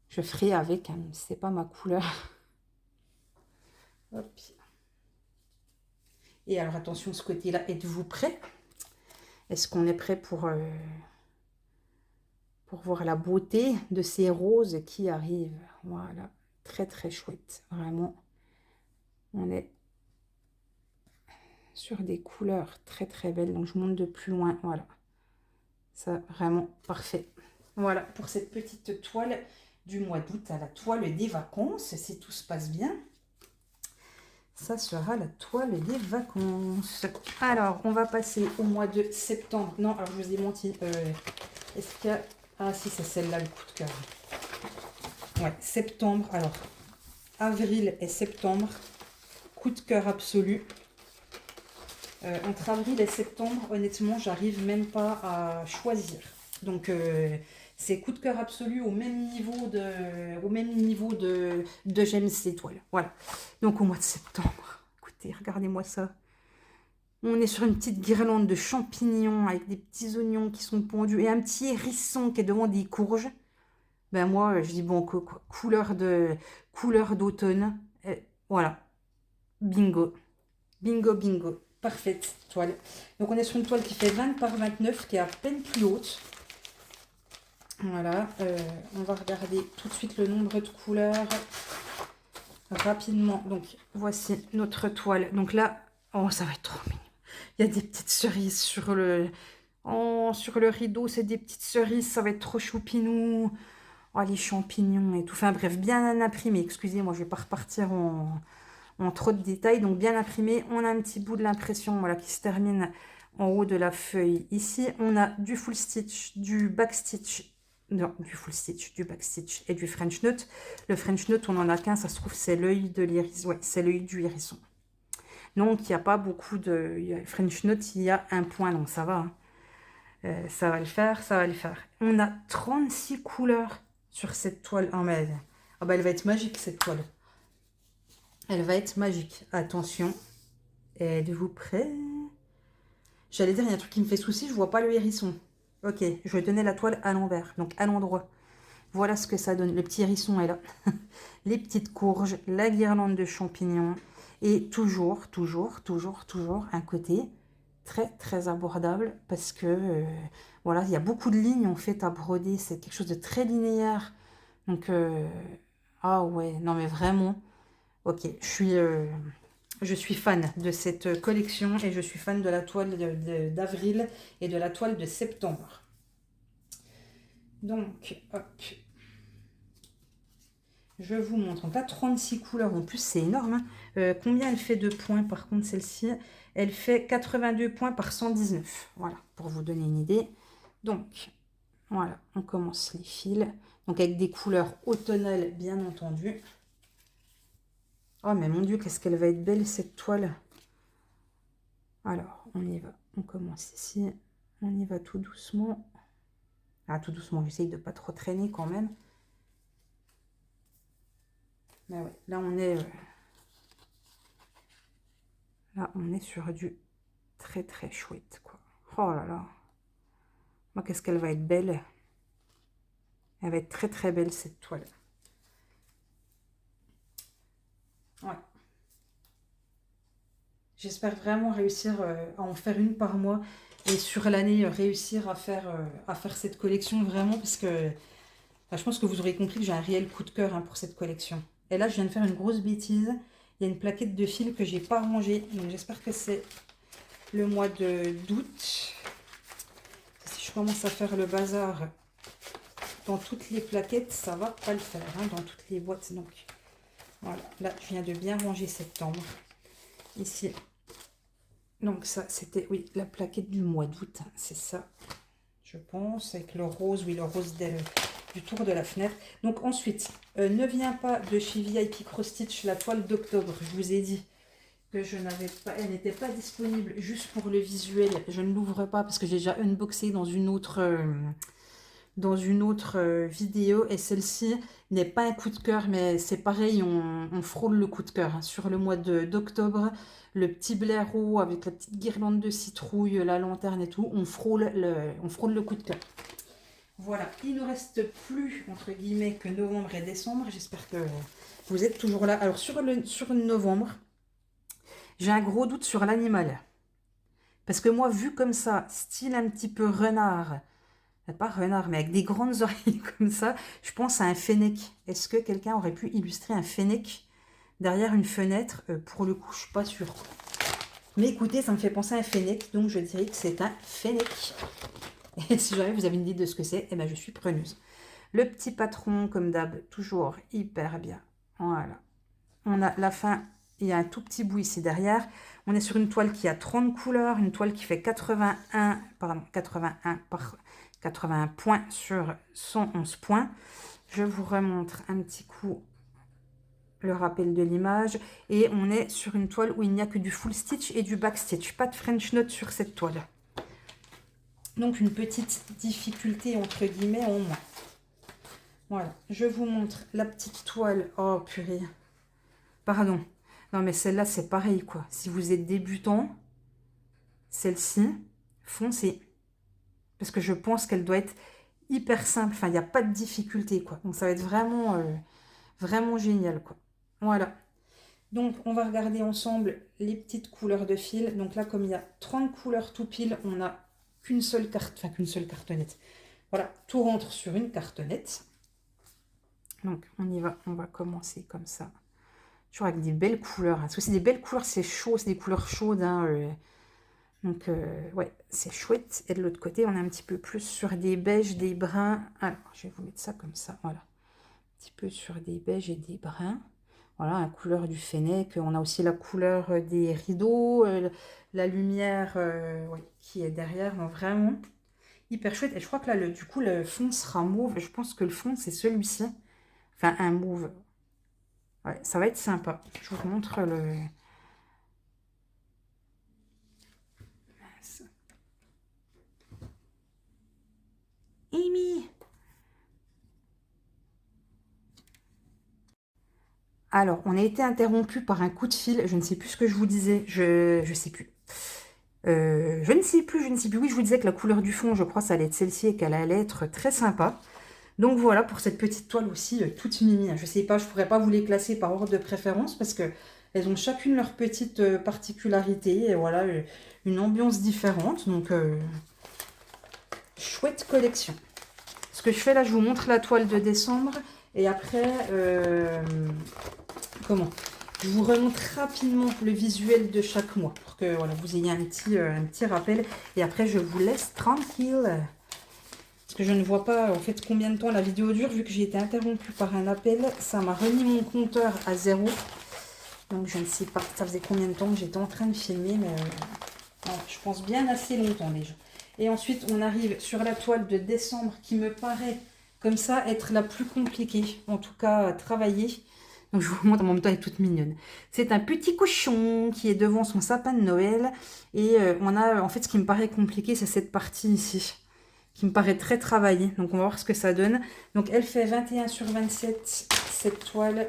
Je ferai avec, hein, c'est pas ma couleur. Hop. Et alors, attention, ce côté-là, êtes-vous prêts? Est-ce qu'on est prêt pour voir la beauté de ces roses qui arrivent? Voilà, très très chouette, vraiment. On est sur des couleurs très très belles, donc je monte de plus loin, voilà. Ça, vraiment parfait. Voilà, pour cette petite toile du mois d'août à la toile des vacances, si tout se passe bien. Ça sera la toile des vacances. Alors, on va passer au mois de septembre. Non, alors je vous ai menti. Est-ce qu'il y a... Ah si, c'est celle-là, le coup de cœur. Ouais, septembre. Alors, avril et septembre. Coup de cœur absolu. Entre avril et septembre, honnêtement, j'arrive même pas à choisir. Donc, c'est coup de cœur absolu au même niveau de j'aime ces toiles. Voilà. Donc, au mois de septembre, écoutez, regardez-moi ça. On est sur une petite guirlande de champignons avec des petits oignons qui sont pondus et un petit hérisson qui est devant des courges. Ben moi, je dis bon, couleur d'automne. Voilà. Bingo. Bingo, bingo. Parfaite toile. Donc on est sur une toile qui fait 20 par 29, qui est à peine plus haute. Voilà. On va regarder tout de suite le nombre de couleurs rapidement. Donc voici notre toile. Donc là, oh ça va être trop mignon. Il y a des petites cerises sur le rideau. C'est des petites cerises. Ça va être trop choupinou. Oh, les champignons et tout. Enfin bref, bien imprimé. Excusez-moi, je vais pas repartir en trop de détails. Donc bien imprimé. On a un petit bout de l'impression, voilà, qui se termine en haut de la feuille. Ici, on a du full stitch, du back stitch. Non, du full stitch, du back stitch et du French Note. Le French Note, on en a qu'un, ça se trouve, c'est l'œil de l'iris. Ouais, c'est l'œil du hérisson. Donc, il n'y a pas beaucoup de... French Note, il y a un point, donc ça va. Hein. Ça va le faire, ça va le faire. On a 36 couleurs sur cette toile. Oh, mais... oh, bah, elle va être magique, cette toile. Elle va être magique. Attention. Êtes-vous prêts? J'allais dire, il y a un truc qui me fait souci, je vois pas le hérisson. Ok, je vais donner la toile à l'envers, donc à l'endroit. Voilà ce que ça donne. Le petit hérisson est là. Les petites courges, la guirlande de champignons. Et toujours un côté très, très abordable. Parce que, voilà, il y a beaucoup de lignes en fait à broder. C'est quelque chose de très linéaire. Donc, ah ouais, non mais vraiment. Ok, je suis fan de cette collection et je suis fan de la toile d'avril et de la toile de septembre. Donc, hop. Je vous montre. Donc là, 36 couleurs. En plus, c'est énorme. Hein. Combien elle fait de points, par contre, celle-ci? Elle fait 82 points par 119. Voilà, pour vous donner une idée. Donc, Voilà, on commence les fils. Donc avec des couleurs automnales, bien entendu. Oh, mais mon Dieu, qu'est-ce qu'elle va être belle, cette toile. Alors, on y va. On commence ici. On y va tout doucement. Ah, tout doucement, j'essaye de ne pas trop traîner quand même. Mais ouais, là, on est... là, on est sur du très, très chouette, quoi. Oh là là. Moi, qu'est-ce qu'elle va être belle. Elle va être très, très belle, cette toile. Ouais. J'espère vraiment réussir à en faire une par mois et sur l'année réussir à faire cette collection vraiment parce que enfin, je pense que vous aurez compris que j'ai un réel coup de cœur pour cette collection. Et là, je viens de faire une grosse bêtise. Il y a une plaquette de fil que j'ai pas rangée. Donc j'espère que c'est le mois d'août. Si je commence à faire le bazar dans toutes les plaquettes, ça va pas le faire. Dans toutes les boîtes. Donc voilà, là, je viens de bien ranger septembre. Ici. Donc ça, c'était, oui, la plaquette du mois d'août, c'est ça, je pense, avec le rose, oui, le rose du tour de la fenêtre. Donc ensuite, ne vient pas de chez VIP Cross Stitch la toile d'octobre. Je vous ai dit que je n'avais pas, elle n'était pas disponible juste pour le visuel. Je ne l'ouvre pas parce que j'ai déjà unboxé dans une autre vidéo et celle-ci n'est pas un coup de cœur mais c'est pareil, on frôle le coup de cœur sur le mois d'octobre, le petit blaireau avec la petite guirlande de citrouille, la lanterne et tout, on frôle le coup de cœur. Voilà, il ne reste plus entre guillemets que novembre et décembre. J'espère que vous êtes toujours là. Alors sur novembre, j'ai un gros doute sur l'animal parce que moi vu comme ça, style un petit peu renard, pas renard, mais avec des grandes oreilles comme ça, je pense à un fennec. Est-ce que quelqu'un aurait pu illustrer un fennec derrière une fenêtre? Pour le coup, je suis pas sûre. Mais écoutez, ça me fait penser à un fennec, donc je dirais que c'est un fennec. Et si jamais vous avez une idée de ce que c'est, eh ben je suis preneuse. Le petit patron, comme d'hab, toujours hyper bien. Voilà. On a la fin, il y a un tout petit bout ici derrière. On est sur une toile qui a 30 couleurs, une toile qui fait 81 points sur 111 points. Je vous remontre un petit coup le rappel de l'image. Et on est sur une toile où il n'y a que du full stitch et du back stitch. Pas de French note sur cette toile. Donc une petite difficulté entre guillemets en moins. Voilà, je vous montre la petite toile. Oh purée. Pardon. Non mais celle-là c'est pareil quoi. Si vous êtes débutant, celle-ci, foncez. Parce que je pense qu'elle doit être hyper simple. Enfin, il n'y a pas de difficulté, quoi. Donc, ça va être vraiment, vraiment génial, quoi. Voilà. Donc, on va regarder ensemble les petites couleurs de fil. Donc là, comme il y a 30 couleurs tout pile, on n'a qu'une seule cartonnette. Voilà, tout rentre sur une cartonnette. Donc, on y va. On va commencer comme ça. Toujours avec des belles couleurs. Parce que c'est des belles couleurs, c'est chaud, c'est des couleurs chaudes, Donc, ouais, c'est chouette. Et de l'autre côté, on est un petit peu plus sur des beiges, des bruns. Alors, je vais vous mettre ça comme ça, voilà. Un petit peu sur des beiges et des bruns. Voilà, la couleur du fennec. On a aussi la couleur des rideaux, la lumière ouais, qui est derrière. Donc, vraiment hyper chouette. Et je crois que là, du coup, le fond sera mauve. Je pense que le fond, c'est celui-ci. Enfin, un mauve. Ouais, ça va être sympa. Je vous montre le... Amy. Alors, on a été interrompu par un coup de fil. Je ne sais plus ce que je vous disais. Je sais plus. Je ne sais plus. Oui, je vous disais que la couleur du fond, je crois, ça allait être celle-ci et qu'elle allait être très sympa. Donc voilà pour cette petite toile aussi, toute mimi. Je ne sais pas, je ne pourrais pas vous les classer par ordre de préférence parce que elles ont chacune leur petite particularité. Et voilà, une ambiance différente. Donc, chouette collection. Ce que je fais là, je vous montre la toile de décembre. Et après, je vous remonte rapidement le visuel de chaque mois pour que voilà, vous ayez un petit rappel. Et après, je vous laisse tranquille. Parce que je ne vois pas en fait combien de temps la vidéo dure. Vu que j'ai été interrompue par un appel, ça m'a remis mon compteur à 0. Donc je ne sais pas, ça faisait combien de temps que j'étais en train de filmer. Mais je pense bien assez longtemps déjà. Et ensuite, on arrive sur la toile de décembre qui me paraît comme ça être la plus compliquée, en tout cas à travailler. Donc je vous montre, en même temps elle est toute mignonne. C'est un petit cochon qui est devant son sapin de Noël. Et on a, en fait, ce qui me paraît compliqué, c'est cette partie ici, qui me paraît très travaillée. Donc on va voir ce que ça donne. Donc elle fait 21 sur 27, cette toile.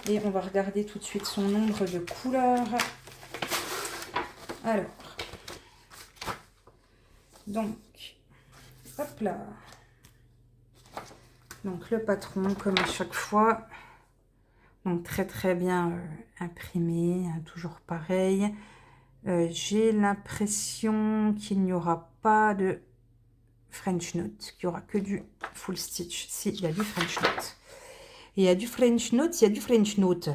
Et on va regarder tout de suite son nombre de couleurs. Alors, donc, hop là. Donc le patron, comme à chaque fois. Donc très très bien imprimé, hein, toujours pareil. J'ai l'impression qu'il n'y aura pas de French note, qu'il n'y aura que du full stitch. Si, il y a du French note. Et il y a du French note, il y a du French note.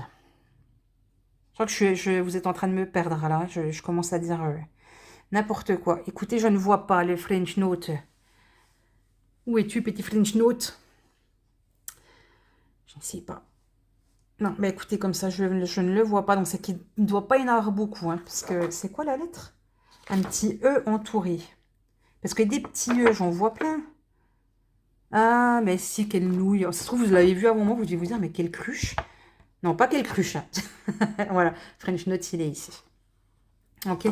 Je crois que vous êtes en train de me perdre là. Je commence à dire n'importe quoi. Écoutez, je ne vois pas le French note. Où es-tu, petit French note? Je ne sais pas. Non, mais écoutez, comme ça, je ne le vois pas. Donc, c'est qu'il ne doit pas y en avoir beaucoup. Hein, parce que c'est quoi la lettre? Un petit E entouré. Parce que des petits E, j'en vois plein. Ah, mais si, quelle nouille. Ça se trouve, vous l'avez vu avant moi, vous devez vous dire, mais quelle cruche. Non, pas quelle cruche. Hein. Voilà, French Note, il est ici. Ok.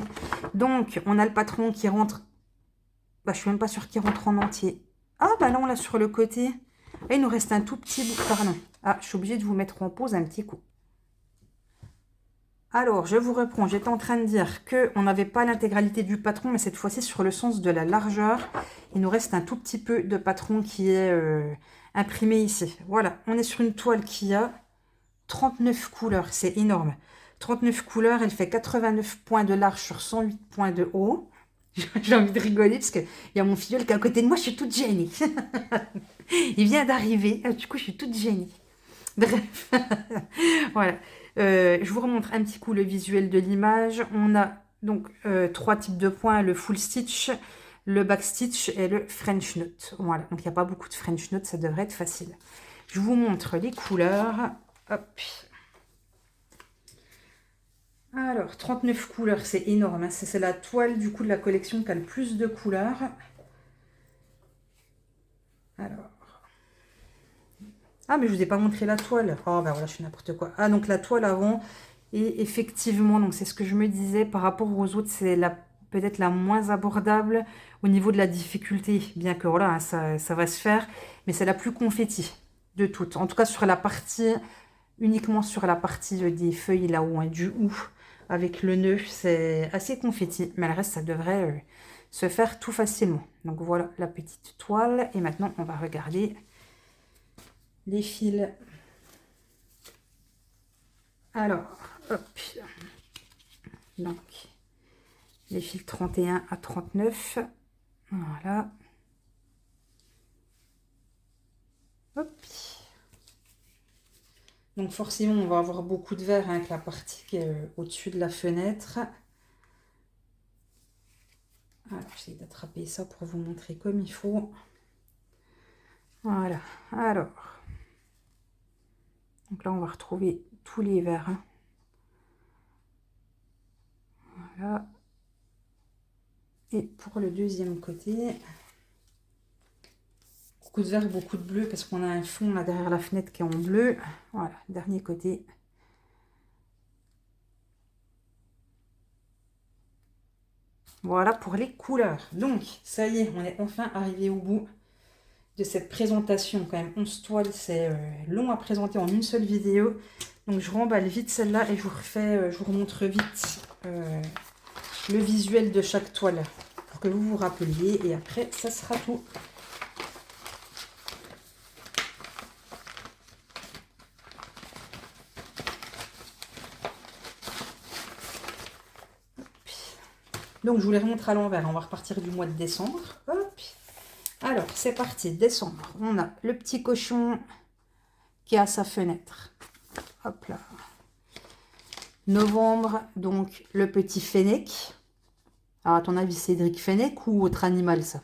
Donc, on a le patron qui rentre. Bah, je suis même pas sûre qu'il rentre en entier. Ah, bah non, là, sur le côté. Et il nous reste un tout petit bout. Pardon. Ah, je suis obligée de vous mettre en pause un petit coup. Alors, je vous reprends. J'étais en train de dire qu'on n'avait pas l'intégralité du patron, mais cette fois-ci sur le sens de la largeur. Il nous reste un tout petit peu de patron qui est imprimé ici. Voilà, on est sur une toile qui a 39 couleurs. C'est énorme. 39 couleurs, elle fait 89 points de large sur 108 points de haut. J'ai envie de rigoler parce qu'il y a mon filleul qui est à côté de moi, je suis toute gênée. Il vient d'arriver, du coup je suis toute gênée. Bref, voilà. Je vous remontre un petit coup le visuel de l'image. On a donc 3 types de points, le full stitch, le back stitch et le French note. Voilà, donc il n'y a pas beaucoup de French note, ça devrait être facile. Je vous montre les couleurs. Hop. Alors, 39 couleurs, c'est énorme. Hein. C'est la toile du coup de la collection qui a le plus de couleurs. Alors. Ah, mais je vous ai pas montré la toile. Oh, ben voilà, je fais n'importe quoi. Ah, donc la toile avant. Et effectivement, donc c'est ce que je me disais, par rapport aux autres, c'est peut-être la moins abordable au niveau de la difficulté. Bien que voilà, hein, ça va se faire. Mais c'est la plus confetti de toutes. En tout cas, sur la partie, uniquement sur la partie des feuilles là-haut, hein, du ou. Avec le nœud, c'est assez confetti. Mais le reste, ça devrait se faire tout facilement. Donc voilà la petite toile. Et maintenant, on va regarder les fils. Alors, hop. Donc, les fils 31 à 39. Voilà. Hop. Donc forcément, on va avoir beaucoup de vert hein, avec la partie qui est au-dessus de la fenêtre. Alors, j'essaie d'attraper ça pour vous montrer comme il faut. Voilà. Alors. Donc là, on va retrouver tous les verts. Hein. Voilà. Et pour le deuxième côté, beaucoup de vert, beaucoup de bleu, parce qu'on a un fond là derrière la fenêtre qui est en bleu. Voilà, dernier côté. Voilà pour les couleurs. Donc, ça y est, on est enfin arrivé au bout de cette présentation. Quand même, 11 toiles, c'est long à présenter en une seule vidéo. Donc, je remballe vite celle-là et je vous remontre vite le visuel de chaque toile pour que vous vous rappeliez. Et après, ça sera tout. Donc, je vous les remontre à l'envers. On va repartir du mois de décembre. Hop. Alors, c'est parti. Décembre. On a le petit cochon qui a sa fenêtre. Hop là. Novembre, donc le petit fennec. Alors, à ton avis, Cédric Fennec ou autre animal, ça?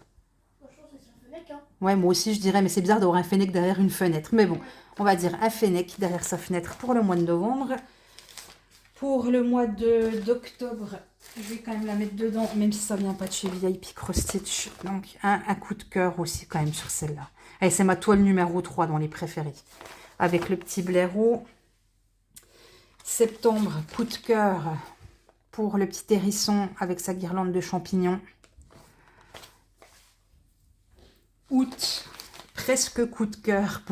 Franchement, c'est un fennec, hein. Ouais, moi aussi, je dirais, mais c'est bizarre d'avoir un fennec derrière une fenêtre. Mais bon, on va dire un fennec derrière sa fenêtre pour le mois de novembre. Pour le mois d'octobre, je vais quand même la mettre dedans, même si ça vient pas de chez VIP Cross Stitch. Donc, un coup de cœur aussi quand même sur celle-là. Allez, c'est ma toile numéro 3 dans les préférés. Avec le petit blaireau. Septembre, coup de cœur pour le petit hérisson avec sa guirlande de champignons. Août, presque coup de cœur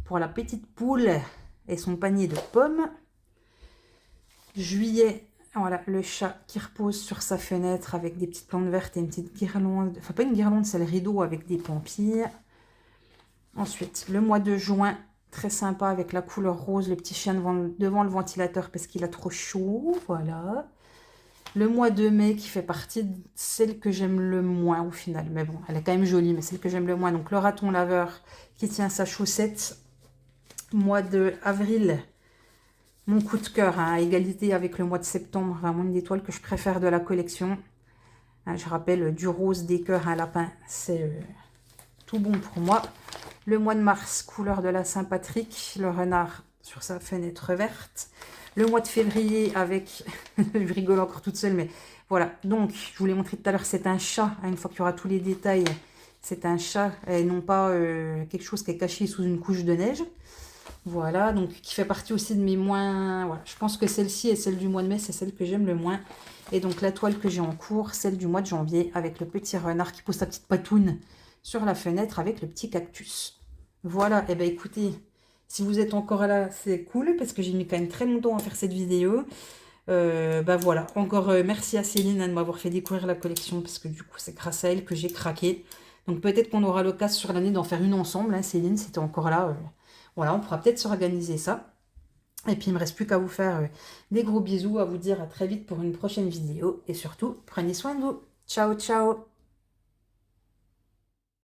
pour la petite poule et son panier de pommes. Juillet, voilà, le chat qui repose sur sa fenêtre avec des petites plantes vertes et une petite guirlande. Enfin, pas une guirlande, c'est le rideau avec des pampilles. Ensuite, le mois de juin, très sympa avec la couleur rose, le petit chien devant le ventilateur parce qu'il a trop chaud. Voilà. Le mois de mai qui fait partie de celle que j'aime le moins au final. Mais bon, elle est quand même jolie, mais celle que j'aime le moins. Donc, le raton laveur qui tient sa chaussette. Mois de avril, mon coup de cœur, hein, à égalité avec le mois de septembre. Vraiment une des toiles que je préfère de la collection. Hein, je rappelle, du rose, des cœurs, un lapin. C'est tout bon pour moi. Le mois de mars, couleur de la Saint-Patrick. Le renard sur sa fenêtre verte. Le mois de février avec... je rigole encore toute seule, mais voilà. Donc, je vous l'ai montré tout à l'heure, c'est un chat. Hein, une fois qu'il y aura tous les détails, c'est un chat et non pas quelque chose qui est caché sous une couche de neige. Voilà, donc qui fait partie aussi de mes moins... Voilà, je pense que celle-ci et celle du mois de mai, c'est celle que j'aime le moins. Et donc la toile que j'ai en cours, celle du mois de janvier, avec le petit renard qui pose sa petite patoune sur la fenêtre avec le petit cactus. Voilà, et bien écoutez, si vous êtes encore là, c'est cool, parce que j'ai mis quand même très longtemps à faire cette vidéo. Ben voilà, encore merci à Céline, hein, de m'avoir fait découvrir la collection, parce que du coup, c'est grâce à elle que j'ai craqué. Donc peut-être qu'on aura l'occasion sur l'année d'en faire une ensemble, hein, Céline, si t'es encore là. Voilà, on pourra peut-être s'organiser ça. Et puis, il ne me reste plus qu'à vous faire des gros bisous, à vous dire à très vite pour une prochaine vidéo. Et surtout, prenez soin de vous. Ciao, ciao!